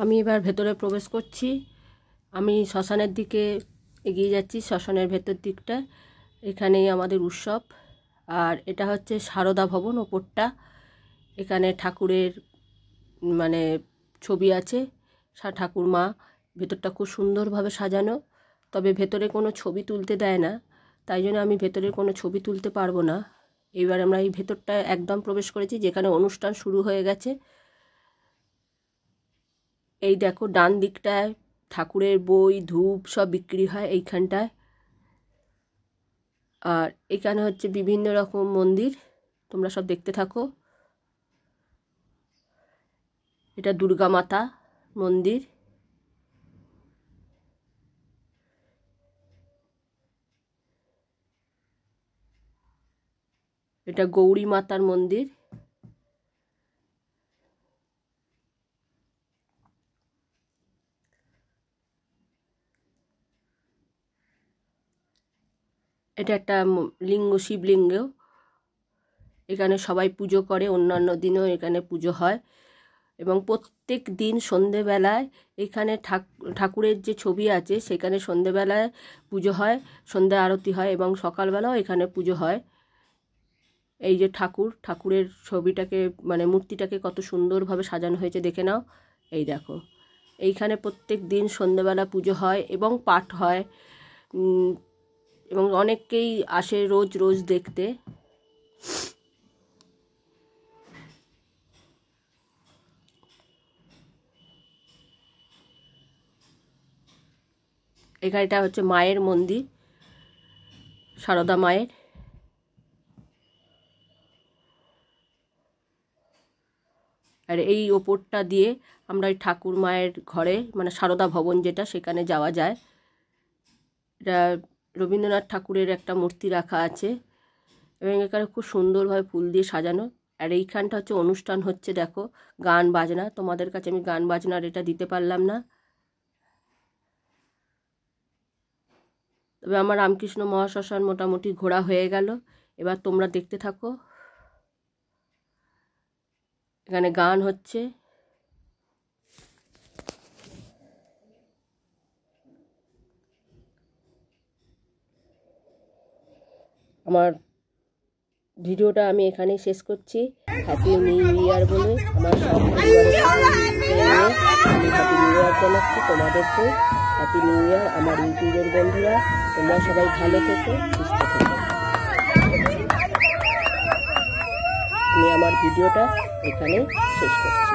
আমি এবার ভেতরে প্রবেশ করছি। আমি শ্মশানের দিকে এগিয়ে যাচ্ছি, শ্মশানের ভেতর দিকটা। এখানেই আমাদের উৎসব। আর এটা হচ্ছে সারদা ভবন ওপরটা। এখানে ঠাকুরের মানে ছবি আছে, ঠাকুর মা। ভেতরটা খুব সুন্দরভাবে সাজানো, তবে ভেতরে কোনো ছবি তুলতে দেয় না, তাই জন্য আমি ভেতরে কোনো ছবি তুলতে পারবো না। এবার আমরা এই ভেতরটা একদম প্রবেশ করেছি, যেখানে অনুষ্ঠান শুরু হয়ে গেছে। এই দেখো ডান দিকটায় ঠাকুরের বই ধূপ সব বিক্রি হয় এইখানটায়। আর এখানে হচ্ছে বিভিন্ন রকম মন্দির, তোমরা সব দেখতে থাকো। এটা দুর্গা মাতা মন্দির। এটা গৌরী মাতার মন্দির। এটা একটা লিঙ্গ, শিবলিঙ্গ। এখানে সবাই পুজো করে, অন্যান্য দিনও এখানে পুজো হয়। এবং প্রত্যেক দিন সন্ধেবেলায় এখানে ঠাকুরের যে ছবি আছে সেখানে সন্ধেবেলায় পুজো হয়, সন্ধ্যা আরতি হয়, এবং সকালবেলাও এখানে পুজো হয়। এই যে ঠাকুরের ছবিটাকে মানে মূর্তিটাকে কত সুন্দরভাবে সাজানো হয়েছে দেখে নাও। এই দেখো, এইখানে প্রত্যেক দিন সন্ধ্যেবেলা পুজো হয় এবং পাঠ হয়, এবং অনেকেই আসে রোজ রোজ দেখতে। এখানটা হচ্ছে মায়ের মন্দির, সারদা মায়ের। আর এই ওপরটা দিয়ে আমরা ওই ঠাকুর মায়ের ঘরে মানে সারদা ভবন যেটা, সেখানে যাওয়া যায়। এটা রবীন্দ্রনাথ ঠাকুরের একটা মূর্তি রাখা আছে, এবং এখানে খুব সুন্দরভাবে ফুল দিয়ে সাজানো। আর এইখানটা হচ্ছে অনুষ্ঠান হচ্ছে, দেখো গান বাজনা। তোমাদের কাছে আমি গান বাজনার এটা দিতে পারলাম না, তবে আমার রামকৃষ্ণ মহাশ্মশান মোটামুটি ঘোরা হয়ে গেল। এবার তোমরা দেখতে থাকো। এখানে গান হচ্ছে। আমার ভিডিওটা আমি এখানেই শেষ করছি। হ্যাপি নিউ ইয়ার বলে আমার সব পরিবারের আমি হ্যাপি নিউ ইয়ার জানাচ্ছি তোমাদেরকে। হ্যাপি নিউ ইয়ার আমার ইউটিউবের বন্ধুরা। তোমরা সবাই ভালো থেকো, সুস্থ থেকো। আমি আমার ভিডিওটা এখানে শেষ করছি।